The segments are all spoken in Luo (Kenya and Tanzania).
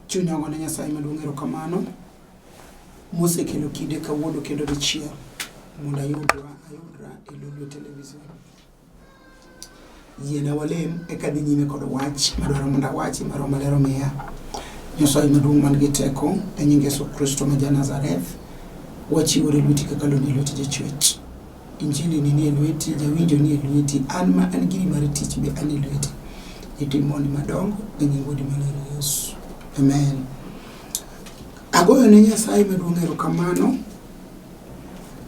Chunyongo ne Nyasaye maduong' erokamano mosekelo kinde kawuono kendo dichiel mondo ayudra e Lolwe Television. Yiena walem eka dhi nyime kod wach madwaro mondo awachi maro maler omiya. Nyasaye maduong' man gi teko e nying Yesu Kristo ma Nazareth, wachiwore lweti kaka loni lweti jachwech. Injili ni nie lweti, jawinjo nie lweti, an ma an giri mar tich be an e lweti. Itimoni madongo e nying Wuodi maler Yesu. Amen. Agoyo ne Nyasaye maduong' erokamano.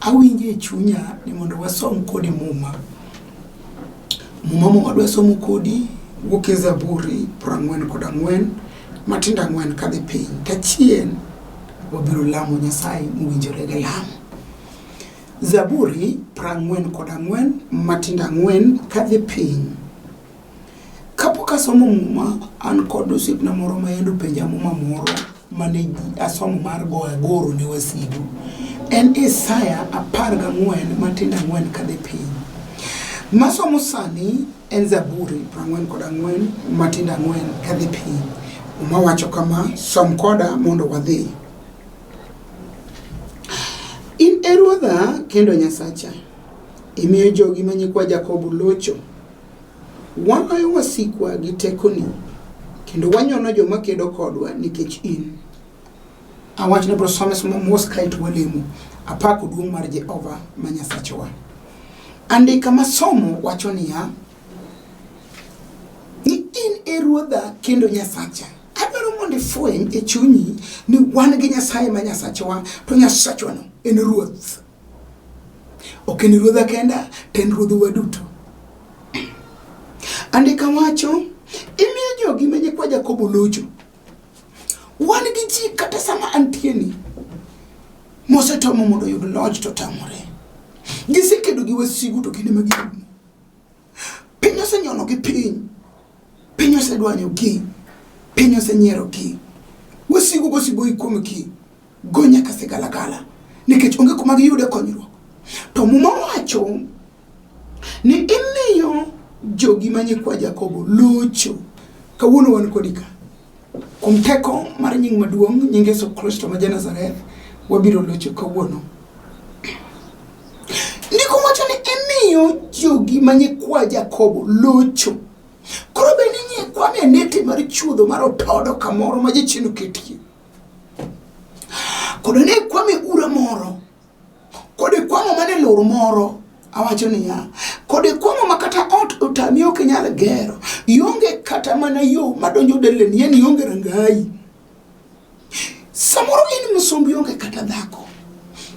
Awinjo e chunya ni mondo wasom kodi muma mwadwa somo kodi wuok e Zaburi 44 matindo 4 kadhi piny. Kachien wabiro lamo Nyasaye mowinjore gi lamo. Zaburi 44 matindo 4 kadhi piny. Kapok asomo muma, an kod osiepna moro ma yendo penja muma moro mane asomo mar goro ne wasigu. En Isaya 14 matindo 4 kadhi piny. Masomo sani en Zaburi 44 matindo 4 kadhi piny. Wacho kama, som koda mondo wadhi. In e Ruodha kendo Nyasacha, imiyo jogi ma nyikwa Jakobo locho. Waloyo wasikwa gi tekoni, kendo wanyono joma kedo kodwa nikech in. Awach ne brosomes mos kaito walemo, apako duong' mar Jehova ma Nyasachwa. Andika masomo wacho niya, ni in e Ruodha kendo Nyasacha. Adwaro mondo ifweny e chunyi ni wan gi Nyasaye ma Nyasachwa, to Nyasachwa no en Ruoth. Ok en Ruodha kenda, to en Ruodhwa duto. Andika wacho, imiyo jogi ma nyikwa Jakobo locho. Wan gi ji kata sama antieni mosetomo mondo yud loch to tamore. Gisekedo gi wasigu to kinde magirumo. Piny osenyono gi piny. Piny osedwanyo gi. Piny osenyiero gi. Wasigu gosigo kuom gi. Go nyaka segalagala. Nikech onge kuma giyude konyruok. To muma wacho ni imiyo jogi ma nyikwa Jakobo locho. Kawuono wan kodika. Kuom teko mar nying maduong' nying Yesu Kristo ma Nazareth, wabiro locho kawuono. Ndiko wacho ni imiyo jogi ma nyikwa Jakobo locho. Koro be ni nyikwa me neti mar chuodho mar otodo kamoro ma jichino ketie. Kodo ne kwame ura moro. Kode kwamo mane loro moro. Awacho niya, kode kwamo makata ot otami ok nyal gero. Yonge kata mana yo madonjo deleni, yen yonge rangai. Samoro in musombi yonge kata dhako.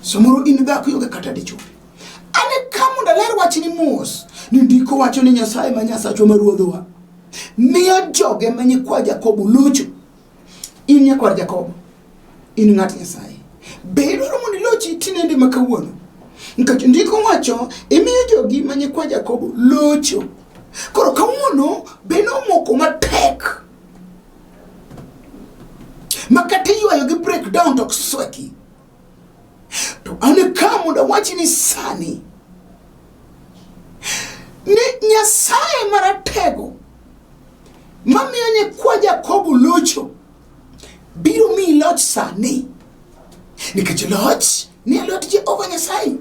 Samoro in dhako yonge kata dichuo. Ane kamo ndaler wachi ni mos. Ni ndiko wacho ni Nyasaye ma Nyasachwa ma Ruodhwa. Miyo joge ma nyikwa Jakobo locho. In nyakwar Jakobo. In ng'at Nyasaye. Bedo mondo ilochi tinende makawuono. Nikech ndiko wacho, imiyo jogi ma nyikwa Jakobo locho. Koro kawuono beno moko matek. Makati yuayo gi breakdown tok sweki. To ane kamo da wachi ni sani. Ni Nyasaye maratego. Mamiyo nyikwa Jakobo locho. Biro mi loch sani. Nikech loch ni loch Jehova Nyasaye.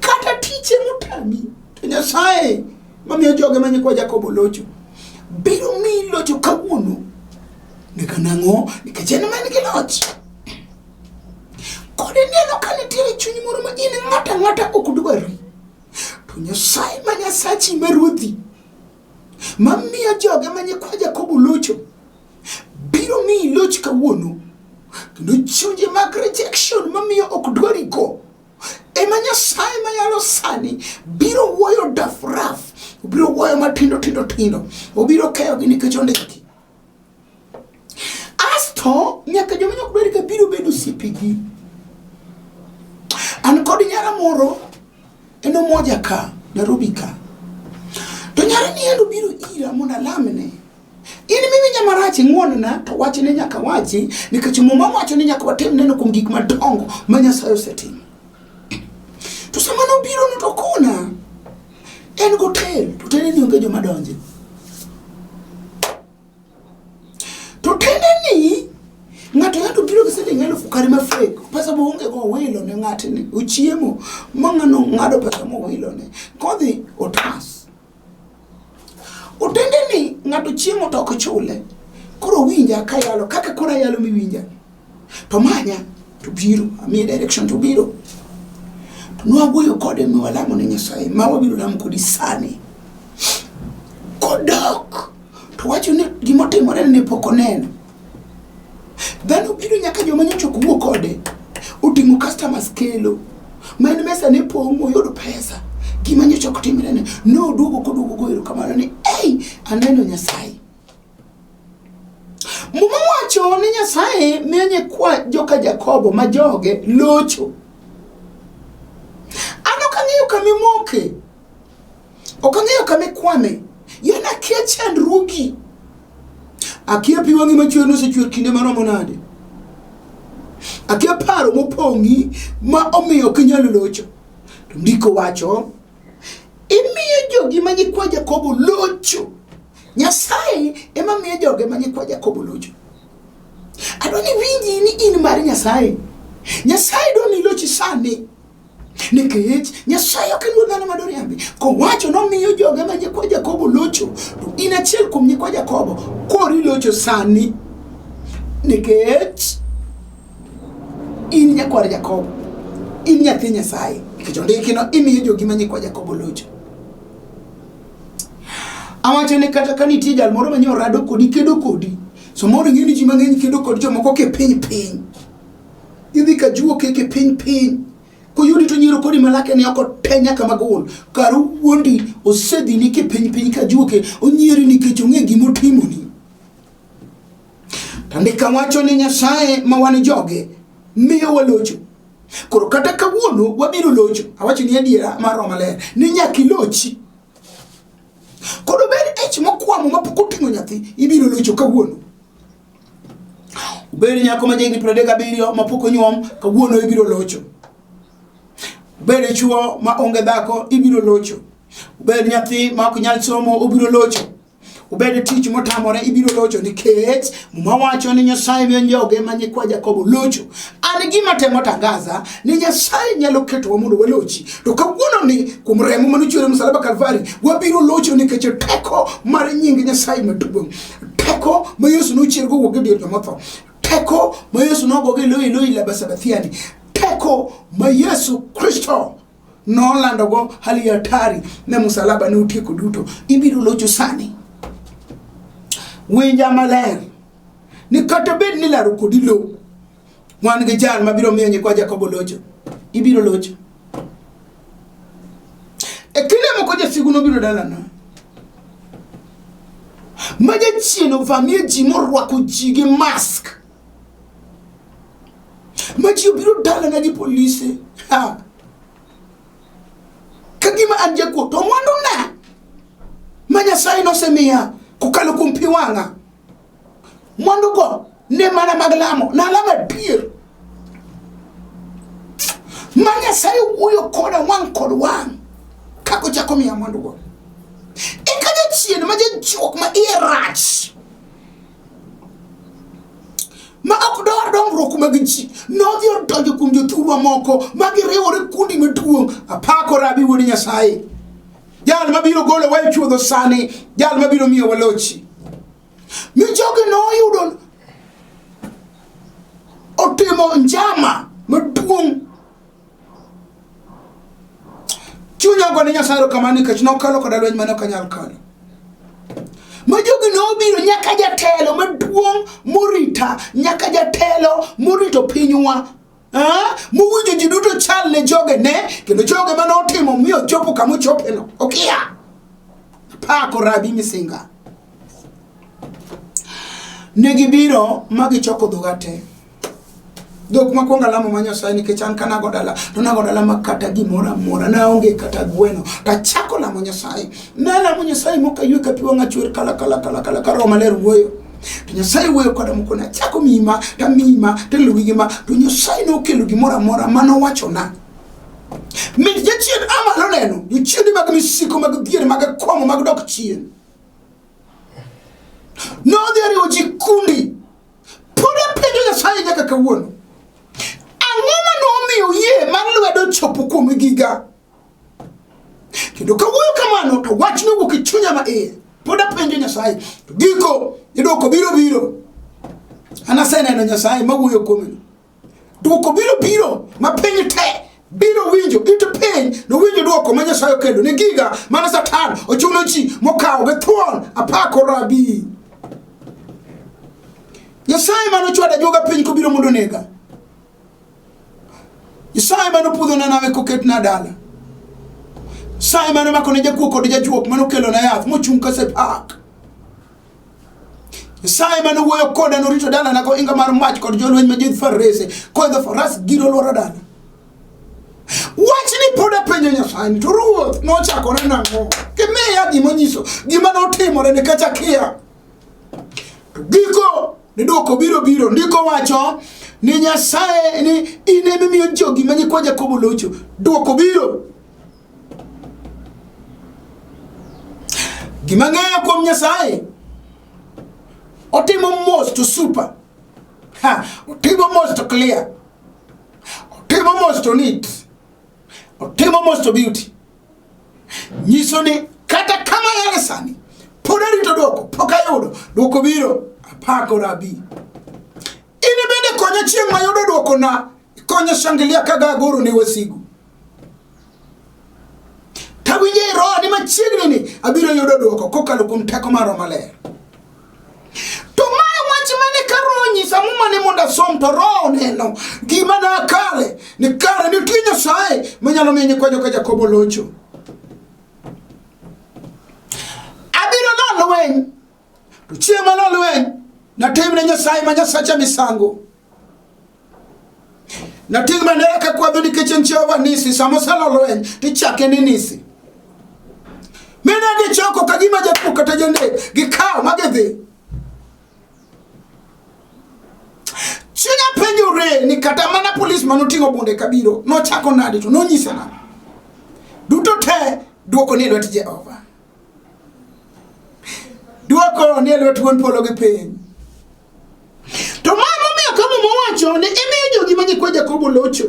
Kata tiche mutami. To Nyasaye mamiyo joge ma nyikwa Jakobo locho. Biro mi locho kawuono. Nikanang'o nikech en man gi loch. Kode neno ka nitiere chunyi moro ma in ng'ata ok dwari. To Nyasaye ma Nyasachi ma Ruodhi mamiyo joge ma nyikwa Jakobo locho. Biro mi loch kawuono. Kendo chunje mag rejection mamiyo ok dwari go. Ema Nyasaye ma yalo sani biro wuoyo dafraf. Biro wuoyo matindo. Obiro keyo gi nikech ondiki. Asto nyaka joma nyok dwari ka biro bedo siepigi. An kod nyara moro eno moja ka Nairobi ka. To nyara ni endo biro ira mondo alamne. In mimi nyamarachi ng'wonona to wachi ne nyaka wachi nikech muma wacho ni nyaka watem neno kuom gik madongo ma Nyasaye osetimo. To sama no biro no to kona en gotel to tene ni onge joma donje. To Ukarima fake. Pesa mo unge go wilo ne ngati ni. Uchiemo. Manga no ngado pesa mo wilo ne. Kodhi otas. Utende ni ngado chiemo toko chule. Kuro winja kayalo. Kaka kura yalo mi winja. Tomanya. To biro. Ami direction to biro. Nuwa guyo kode mi walamo ne Nyasaye. Mawa biro lamu kudisani. Kodok. To wacho ni gimote morene ni poko neno. Dhano biro nyaka joma nyocho kuwo kode. Utingo customers kelo. Main mesa ne pongo yodo pesa. Gima nyocho kutimire no dugo kodugo goiro kamano ni aneno Nyasaye. Muma wacho ni Nyasaye menye kwa joka Jakobo majoge locho. Ano kangeyo kamimoke. Okangeyo kamekwame. Yana kia chandrugi. Akia piwangi machueno se chuer kinde maromo nade. Akia paro mopongi ma omiyo kinyalo locho. Ndiko wacho imiyo jogi manyikwa Jakobo locho. Nyasaye ema miyo jogi manyikwa Jakobo locho. Adoni winji ni in mari Nyasaye. Nyasaye doni lochi sani. Nikech Nyasaye okelo dhano madoriambi. Ko wacho no miyo joge manyikwa Jakobo locho. To in achiel kuom nyikwa Jakobo kori locho sani. Nikech in nyakwar Jakobo. In nyathi Nyasaye. Nikech ondiki no imiyo jogi manyikwa Jakobo locho. Awacho ni kata kanitie jal moro manyo rado kodi kedo kodi. So moro ngini ji mang'eny kedo kodi jomoko ke piny. Idhi ka juo ke piny. Kuyudi to nyiro kodi malake ni oko tenya kama gol. Karu wuondi osedhi ni ke piny ka juo ke onyiri ni ke chonge gimotimo ni. Tandika wacho ni Nyasaye mawani joge miyo walocho. Koro kata kawuono wabiro locho. Awacho ni adiera maro maler ni nyaki lochi. Koro beri mokwamo mapoko tingo nyathi ibiro locho kawuono. Uberi nyako majegi 37 mapoko nyuom kawuono ibiro locho. Uberi chuo ma onge dhako ibiro locho. Uberi nyathi ma ok nyal somo ubiro locho. Uberi tich motamore ibiro locho nikech muma wacho ni Nyasaye miyo joge manyikwa Jakobo locho. An gima temo tangaza ni Nyasaye nyalo keto mondo walochi. To kawuono ni kuom remo manuchwere msalaba Kalvari wabiro locho nikech teko mar nying Nyasaye maduong'. Teko ma Yesu nochiergo wuok e dier jomotho. Teko ma Yesu nogoge Eloi laba sabathiani. Teko ma Yesu Kristo no landogo hali hatari na msalaba ne utieko duto. Ibiro locho sani. Winja maler. Ni kata bed ni laro kodi lo. Wan gi jal mabiro miyo nyikwa Jakobo locho. Ibiro locho. Kile moko jasigu no biro dalana. Maja chieno vamie ji morwako ji gi mask. Maji obiro dalana gi polise. Kagima anjako to mwandu na. Nyasaye no semiya kukalo kumpi wanga. Mwandu go ne mana maglamo na alama pier. Nyasaye uyo koda wang kod wang. Kako chako miya mwandu go. Ekaja chien maja jok ma irach. Ma okdor dongruok mag ji no dhio donjo kuom jothurwa moko magiriwore kundi maduong' apako rabi wuod Nyasaye jal mabiro golo wayo chuodho sani jal mabiro miyo walochi mi joge no yudo otimo njama maduong' chunya go ne Nyasaye kamani kech no kalo koda lweny mane okanyal kalo majogi no biro nyaka jatelo maduong' morita nyaka jatelo morito pinywa muwinjo ji duto chal ne joge ne kendo joge mane otimo miyo chopo kama ochopeno okia pako rabi misinga negi biro magi choko dhogate dok makwonga lamo ma Nyasaye nikech an kana godala to na godala makata gimora mora na onge kata gweno ta chako lamo Nyasaye na lamo Nyasaye moka ywe ka piwa ngachwer kala karo maler wuoyo to Nyasaye wuoyo koda moko na chako mima to lugima to Nyasaye no kelo gimora mora mano wacho na min jachien amalo neno yichindi mag misiko mag dhier mag kwamo mag dok chien no dhier oji kundi poda penjo Nyasaye nyaka kawuono sema poda penjo Nyasaye to giko idoko biro anasena na Nyasaye mawuoyo kuome doko biro ma penjo te biro winjo ito penj no winjo doko ma Nyasaye kendo ne giga mana Satan ochuno chi mokawo ge thuon apako rabi Nyasaye mano chwada joga penj ko biro mondo nega Nyasaye mano pudho na nawe koket na dala Nyasaye mano mako ne jakuo kod jajuok mano kelo na yath mochung ka sepak Nyasaye mano wuoyo koda no rito dala na go inga mar mach kod jolweny ma jidh farese koidho faras giro loro dala wach ni poda penjo Nyasaye to ruoth nochakore nang'o kimiya gimonyiso gima notimore ne kacha kia to giko ni doko biro ndiko wacho ni Nyasaye ni ine miyo jogi manye kwa Jakobo locho doko biro gima ng'eyo kuom Nyasaye otimo mos to super otimo mos to clear otimo mos to neat otimo mos to beauty nyiso ni kata kama yale sani poda rito doko poka yudo doko biro apako rabi ine bende konya chieng' mayudo doko na konya shangilia kaga goro ni wasigu tawinje roho ni machiegni ni abiro yudo doko kokalo kuom teko mar maler to mae wach mane karonyi samuma ne monda som to roho neno gima na kare ni kare ni tinyo Nyasaye manyalo menye kwa joka Jakobo locho abiro lolwen to chiema lolwen na timne Nyasaye ma Nyasacha misango na tigma ne ka kwa dhi kitchen chova nisi samosa lolwen tichake ni nisi mena ge choko kagima japu kata jende gikao magedhi China penjo re ni kata mana police manotingo bunde kabiro no chako nadi to no nyisa na duto te duoko ni lwet Jehova duoko ni lwet wuon polo gi piny to mama miyo kama mwacho ne imiyo jogi manye kwa Jakobo locho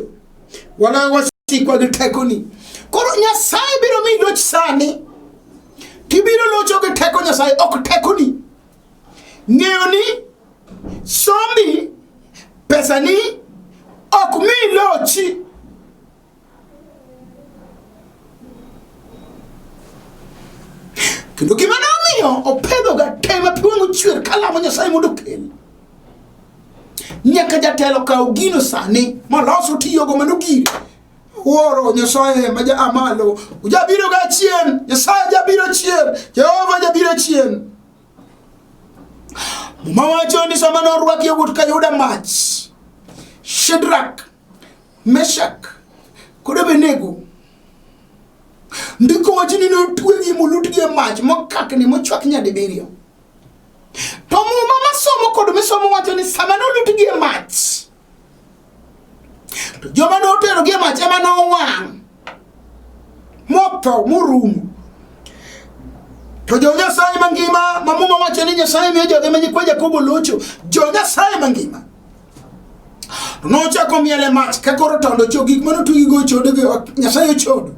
wala wasikwa gi teko ni koro Nyasaye biro mi loch sani tibiro locho gi teko Nyasaye ok teko ni ng'eyo ni sombi pesa ni ok mi lochi kendo gima nomiyo opedho ga tema piwango chwer kalamo Nyasaye mondo kel nyaka jatelo kaw gino sani maloso tiyogo mano gire woro Nyasaye maja amalo ujabiro ga chien Nyasaye jabiro chien Jehova jabiro chien Mawacho ni sama norwaki yawuot Kayuda mach Shadrach Meshach kod Abednego ndiko wachini no twegi molutgi mach mokakni mochwak nyadibiriyo to muma masomo kod misomo wacho ni sama nolutgi mach to joma notero gi mach ema nowang' motho morumo to jo Nyasaye mangima mamuma wacho ni Nyasaye miyo joge manye kwa Jakobo locho jo Nyasaye mangima to nochako miele mach kakoro tondo chogik mano tugi go chode gi Nyasaye chodo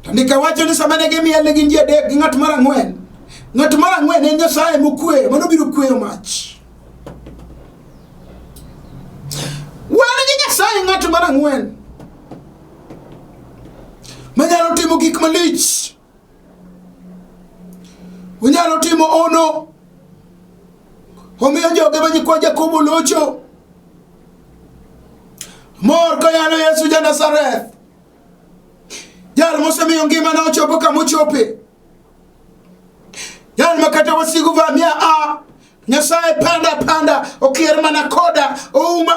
to ndika wacho ni sama ne gimiele gin ji adek gi ng'at mar ang'wen en Nyasaye mokwe mano biro kweyo mach wan gi Nyasaye ng'at mar ang'wen manyalo timo gik malich unyalo timo ono omiyo joge manye kwa Jakobo locho mor kayano Yesu ja Nazareth jal mosemiyo ngima na ochopo kama ochope jal makata wasigu vamia Nyasaye panda okier mana koda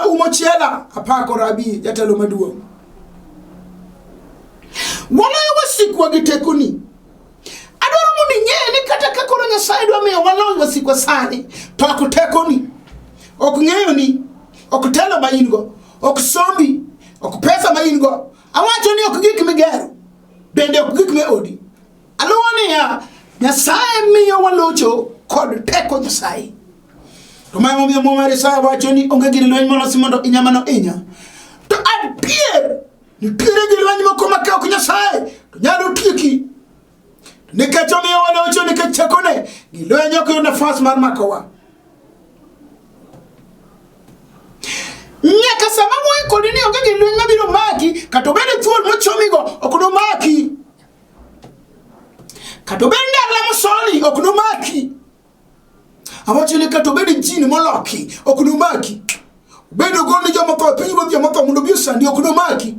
umo chiela apako rabi jatelo maduong' wala wasiku wagitekoni adoro mundi ng'e ni kata kakoro Nyasaye dwa miyo walony wasikwa sani to ok tekoni ok ng'eyo ni ok telo ma in go ok sombi ok pesa ma in go awacho ni ok gik migero bende ok gik me odi alwani ya Nyasaye miyo walocho kod teko Nyasaye to ma momiyo momare sa wacho ni onge gir lweny molos mondo inyamano inya to adier nitiere gi lweny moko ma ok Nyasaye to nyalo tieki Nikech omiyo walocho nikech tekone gilwenyo ko nafas mar makowa. Nyaka sama moy kodi ni onge gilweny mabiro maki kato bende thuol mochomigo ok no maki. Kato bende ndala mosoli ok no maki. Awacho ni kato bende jini moloki ok no maki. Bendo gol ni jomotho piny ruoth jomotho mondo bi osandi ok no maki.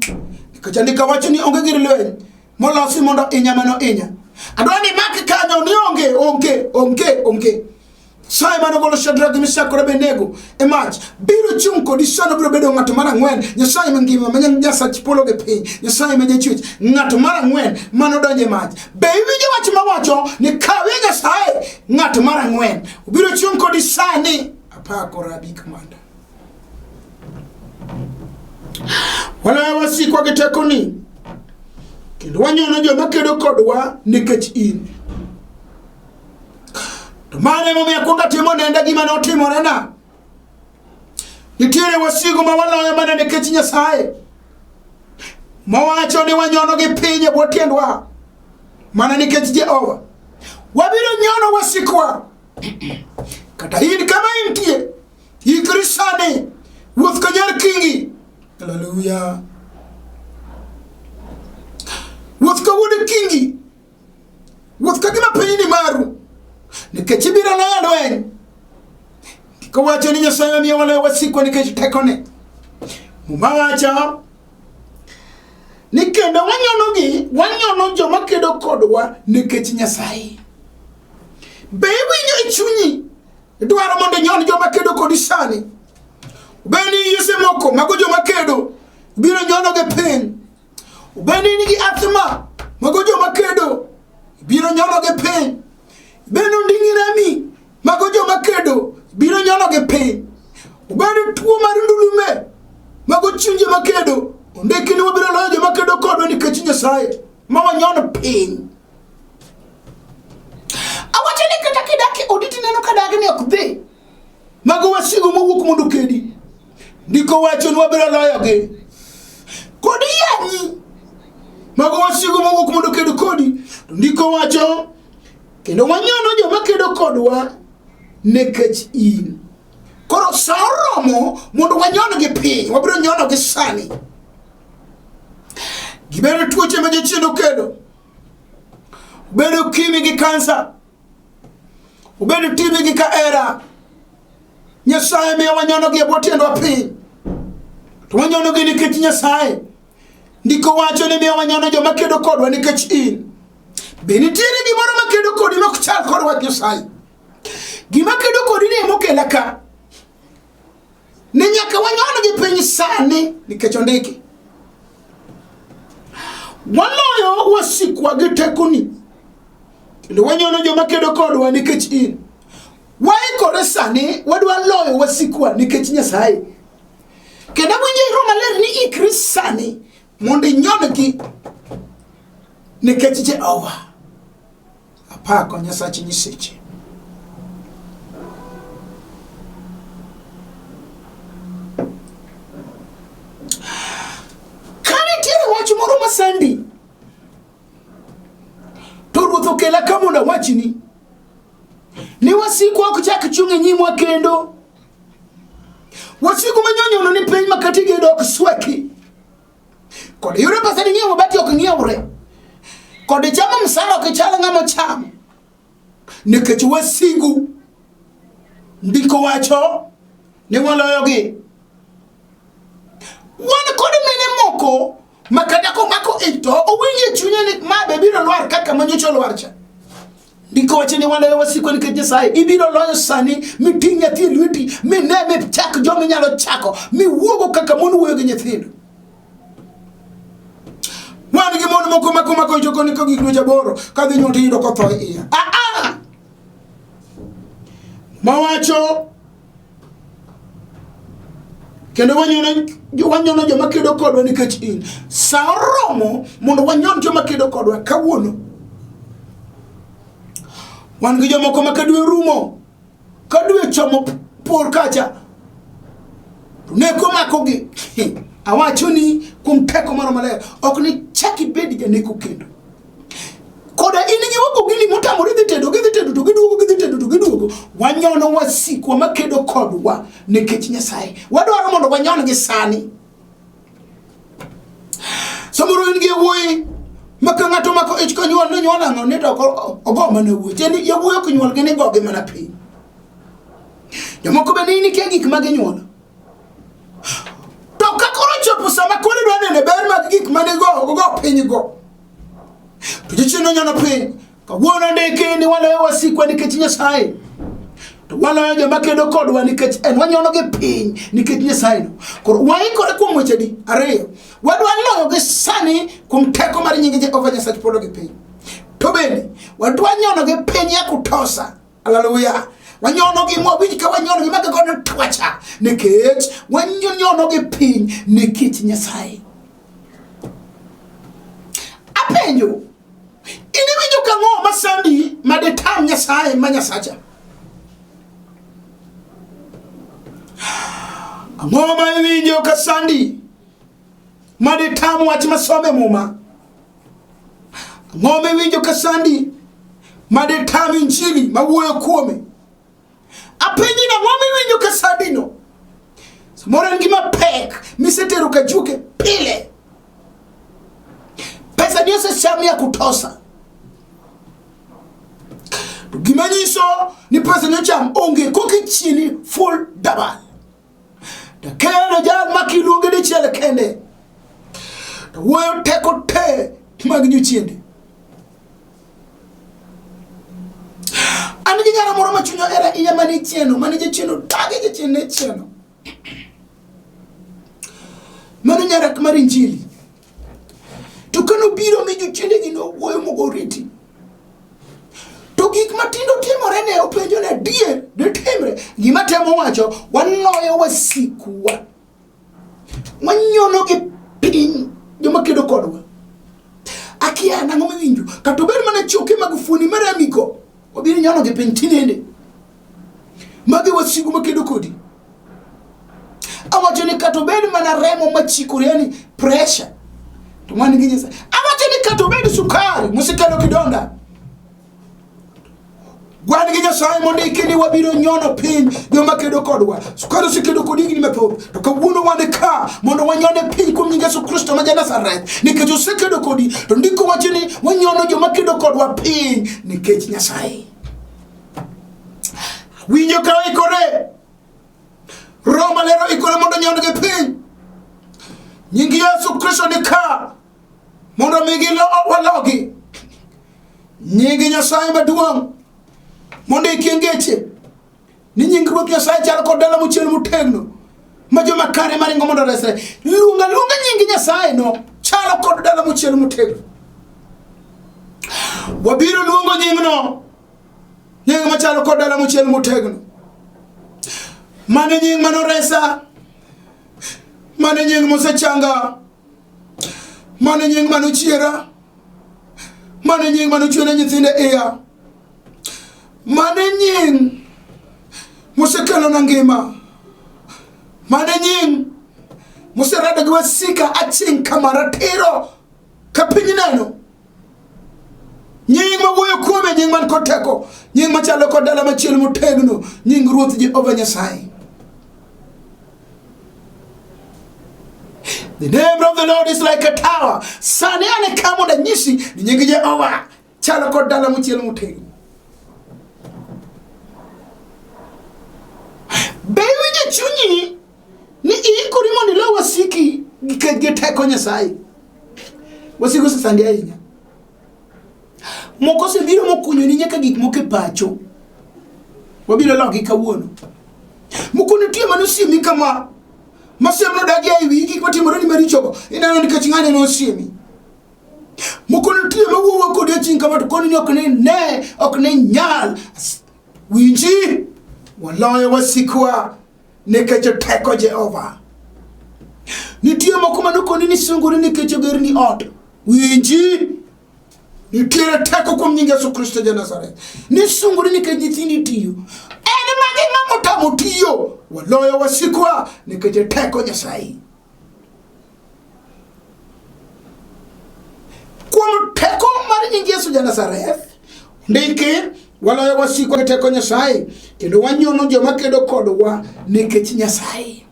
Nikech andika wacho ni onge gir lweny molosi mondo inya mano inya. Adwani maki kanyo ni onge. Sai mano golo Shadrach Meshach kod Abednego e mach biro chung kodi sano biro bedo ng'ato mar ang'wen. Nyasaye mangima ma Nyasach polo gi piny, Nyasaye ma jachwech, ng'ato mar ang'wen mano donje mach. Be iwinjo wach mawacho ni kawe Nyasaye ng'ato mar ang'wen biro chung kodi sani apako rabi kamanda. Wala wasikwa gi tekoni kendo wanyono joma kedo kodwa nikech in. Mane momiyo kuonga timo nenda gima notimorena. Nitiere wasigu ma waloyo mana nikech Nyasaye. Mawacho ni wanyono gi piny e bwo tiendwa mana nikech Jehova. Wabiro nyono wasikwa. Kata in kama intie ikri sani wuoth ka nyar kingi. Hallelujah. Wuoth ka wuod kingi. Wuoth ka gima piny ni maru. Nikech ibiro loyo lweny. Kawacho ni Nyasaye miyo waloyo wasikwa nikech tekone. Mumawacho ni kendo wanyono joma kedo kodwa nikech Nyasaye. Be winyo chunyi dwaro mondo nyon joma kedo kodi sani. Beni yuse moko mago joma kedo biro nyono ge piny. Beni nigi athma mago joma kedo biro nyono ge piny. Beno ndingirami mago joma kedo biro nyono ge piny. Beno tuo mar ndulume mago chunje makedo ondiki ni wabiro loyo joma kedo kodwa nikech Nyasaye ma wanyono piny. Awacho ni kata kidaki oditi neno kadagi ni ok dhi mago wasigu mowuok mondo kedi ndiko wacho ni wabiro loyo ge kodi yanyi mago wasigu mowuok mondo kedo kodi ndiko wacho kendo wanyono joma kedo kodwa nikech in. Koro saoromo mondo wanyono gi piny wabiro nyono gi sani. Gibero tuoche ma jochiendo kedo. Ubedo kimi gi kansa. Ubedo tibi gi kaera. Nyasaye miyo wanyono gi e bwo tiendwa piny. To wanyono gi nikech Nyasaye. Ndiko wacho ni miyo wanyono joma kedo kodwa nikech in. Benitiere gimoro makedo kodi ma kuchal kod wach Nyasaye. Gima kedo kodi ni mokela ka. Ni nyaka wanyono gi piny sani nikech ondiki. Waloyo wasikwa gi tekoni. Kendo wanyono joma kedo kodwa nikech in. Waikore sani wadwa loyo wasikwa nikech Nyasaye. Kendo winjo Roma ler ni ikri sani mondo inyono gi nikech Jehova. Apako Nyasache nyiseche. Kane tiere wach moro masandi. To ruoth okela kama na wachni. Ni wasikwa ok chak chunge nyimwa kendo. Wasiku manyonyono ni piny makati gedo ok sweki. Kod yure pasani ng'iewo mabati ok ng'iewre. Kod chamo msara ok chalo ng'ama chamo. Nikech wasigu ndiko wacho ni waloyo gi. Wan kod mine moko makata ko mako ito owinje chunye ni mabe biro lwar kaka manyocho lwarcha. Ndiko wacho ni waloyo wasikwa nikech Nyasaye. Ibiro loyo sani miting' nyathi lweti mineme chak jomi nyalo chako miwuogo kaka mon wuoyo gi nyithindo. Wan gi mon moko mako joko ni ko gik dweche aboro kadhi nyuol tiyudo kotho iya. Mawacho kendo wanyono joma kedo kodwa nikech in. Sa oromo mondo wanyon joma kedo kodwa kawuono. Wan gi jomoko makadwe rumo kadwe chomo por kacha neko mako gi. Awacho ni kum teko maro maler ok ni chaki bedi janeko kendo. koda inigi wako gini mutamuri dhitedo giduogo wanyono wasiku makedo kodwa nikech Nyasaye wadwaro mondo wanyon gi sani samoro ingi wuoyi maka ng'ato mako ich konyuol ne nyuol ang'o ni to ogo mana wuoyi cheni yawuoyi ok nyuol gini gogi mana piny jomoko bende ini kia gik magi nyuol to kakoro chopo sama kone dwa nene ber mag gik mane go piny go to jichino nyono piny kawuono ndiki ni waloyo wasikwa nikech Nyasaye to waloyo joma kedo kodwa nikech en wanyono gi piny nikech Nyasaye no koro waikore kuom weche di ariyo wadwa loyo gi sani kuom teko mar nying Jehova Nyasaye polo gi piny to bende wadwa nyono gi piny ya kutosa haleluya wanyono gi mwabiji ka wanyono gi maga gono twacha nikech wanyono gi piny nikech Nyasaye apenjo ini winjo kang'o masandi madetam Nyasaye ma Nyasacha ang'o ma winjo kasandi madetam wach masome muma ang'o ma winjo kasandi madetam injili mawuoyo kuome apenji na ng'o ma winjo kasandi no samoro ngima pek misetero kajuke pile pesa ndio sasa ya kutosa gimanyiso ni pesa nyocham onge koki chini full double da kendo jal makiluonge de chele kende to woyo teko te mag nyochiende anigi nyara moro machunyo era iya mani chieno tage chieno mano nyara kamar injili to kano biro mi jochiende gi no woyo mogoriti to gik matindo timore ne openjo ne die de timre gima temo wacho waloyo wasikuwa wanyono gi piny joma kedo kodwa akia nang'o miwinjo kato ber mana choke mag fuoni maramigo obiro nyono gi piny tinende magi wasigu makedo kodi awacho ni kato ber mana remo machikore yani pressure to mani gi Nyasaye awacho ni kato ber sukari musikalo kidonda Gwani gi Nyasaye mondo ikini wabiro nyono piny joma kedo kodwa sukari sikedo kodi gini mepo to kawuono wane ka mondo wanyone piny kuom nying Yesu Kristo ma Nazareth nikech osekedo kodi to ndiko wacho ni wanyono joma kedo kodwa piny nikech Nyasaye winjo ka ikore Roma lero ikore mondo nyono gi piny nying Yesu Kristo ni ka mondo migi walogi nying Nyasaye maduong' mondo ikengeche ni nying Ruoth Nyasaye chal kod dala mochiel motegno ma joma kare maringo mondo resre lunga nying Nyasaye no chalo kod dala mochiel motegno wabiro luongo nying no nying machalo kod dala mochiel motegno mane nying manoresa mane nying mosechanga mane nying manochiera mane nying manochwene nyithinde iya mane nying musekelo na ngima mane nying muserada gi wasika aching kamaratiro kapiny neno nying mawuoyo kuome nying man koteko nying machalo kod dala machiel motegno nying Ruoth Jehova Nyasaye. The name of the Lord is like a tower. Sane ane kamo da nyisi ni nying Jehova chalo kod dala mochiel motegno. Bewi chunyi ni ikuri mondo lo wasiki giteko Nyasaye wasigo sasandi ahinya moko se biro mokunyo ni nyaka gik moke pacho wabiro logi kawuono moko nitie manosiemi kama masiemno dagi ai wiki kwatimore ni marichogo inano nikech ng'ane no osiemi moko nitie mawuowo kod aching kama to koni ok ne nyal winji waloyo wasikwa nikech teko Jehova nitie moko manokoni ni sunguri nikech ogerni ot winji nitie teko kuom nying Yesu Kristo ja Nazareth ni sunguri nikech nyithindi tiyo en magi ng'amo tamo tiyo waloyo wasikwa nikech teko Nyasaye kuom teko mar mar nying Yesu ja Nazareth ndiki waloyo wasiko gi teko Nyasaye kendo wanyono joma kedo kodwa nikech Nyasaye.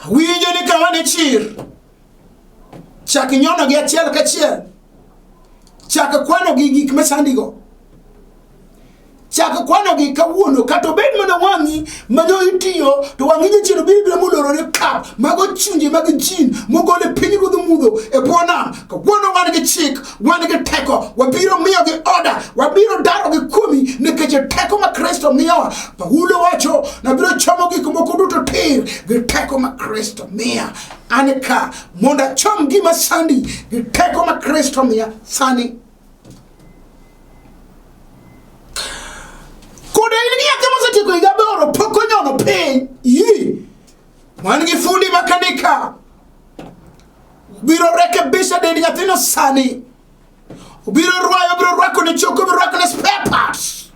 Winjo ni kama ne chir chak nyono gi achiel kachiel, chak kwano gi gik masandigo, chak kwano gi kawuono kata bed mana wangi manyo itiyo to wangi jachiro biro mulorore kap mago chunje mag jin mogole piny godho mudho e bona kawuono wan gi chik, wan gi teko, wabiro miyo gi order, wabiro daro gi kumi nikech teko ma Kristo miyowa. Paulo wacho na biro chomo gik moko duto tir gi teko ma Kristo miya. An ka monda chom gima sandi gi teko ma Kristo miya sani. Koda ili yake mozatiko igabe oro poko nyono pain yi wangi fundi makanika biro rekebisha dedi nyathino sani biro rwako ni choko biro rwako ni spare parts.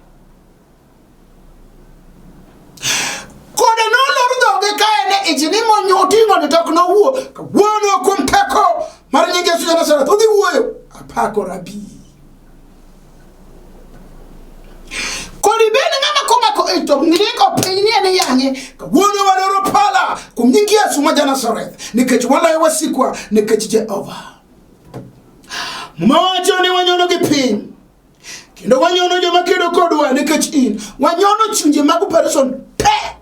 Koda no loru doge kaene ijini monyoti ngone tok no wuo kawuono kuom teko mar nying Yesu ja Nazareth odhi wuoyo apako rabi. Kodi bene ngama komako ito niko penye ne yange kawuono waloro pala kuom nying Yesu ma ja Nazareth nikech walayo wasikwa nikech Jehova. Mawacho ni wanyono gi piny kendo wanyono joma kedo kodwa nikech in wanyono chunje mag person te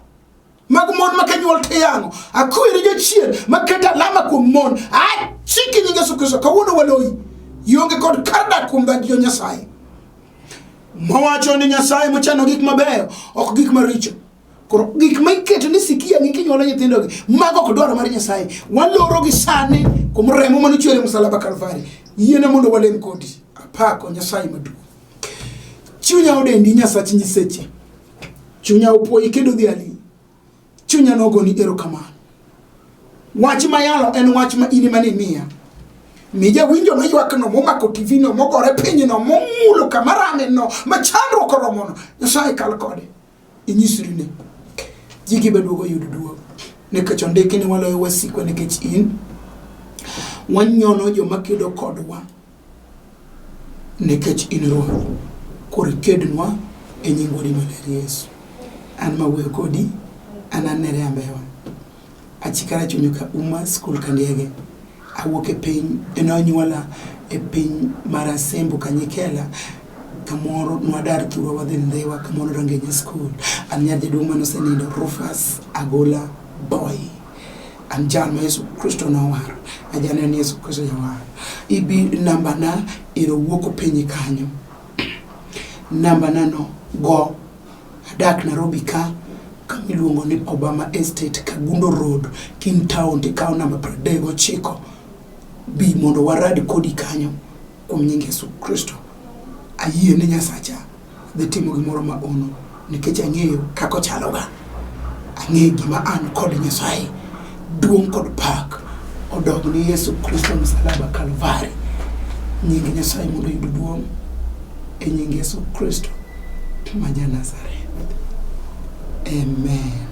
mag mon makanyuol te yango akwiri jochien maketa lama kuom mon a chiki nying Yesu Kristo kawuono waloyi yonge kod karda kuom dhagi Nyasaye. Mawacho ni Nyasaye mochano gik mabeyo ok gik maricho. Koro gik ma iketo ni sikia ngiki nyuolo nyithindo gi mago ok dwaro mar Nyasaye waloro gi sani kuom remo manochwere msalaba Kalvari. Yiene mondo walem kodi apako Nyasaye maduong'. Chunya odendi Nyasachi nyiseche, chunya opuoyi kendo dhiali, chunya nogoni erokamano. Wach mayalo en wach ma ini mani miya mija winjo ma ywak no momako TV no mogore piny no momulo kamarame no machandro koromono Nyasaye kal kode inyisri ne jigi beduogo yudo duogo nikech ondiki ni waloyo wasikwa nikech in wanyono joma kedo kodwa nikech in Ruoth koro kednwa e nying Wuodi Maler Yesu. An mawuoyo kodi an anere ambewa achikara chunyo ka uma skul kandiege awuok e piny enonyuola e piny mar Asembo Kanyekela kamoro nwadar thuro wadhi Ndhewa kamoro Rangenya skul. An nyar jaduong' manosenindo Rufus Agola Boy. An jal ma Yesu Kristo nowaro ajane ni Yesu Kristo jawaro. Ibi namba na iro wuoko piny kanyo namba na no go adak Nairobi ka kamiluongo ni Obama Estate Kagundo Road King Town tikao namba 39 bi mondo waradi kodi kanyo kuom nying Yesu Kristo. Ayie ne Nyasacha dhi timo gimoro ma ono nikech ang'eyo kako chaloga, ang'eyo gima an kod Nyasaye duong' kod pak odog ni Yesu Kristo msalaba Kalvari. Nying Nyasaye mondo yud duong' e nying Yesu Kristo ma ja Nazareth. Amen.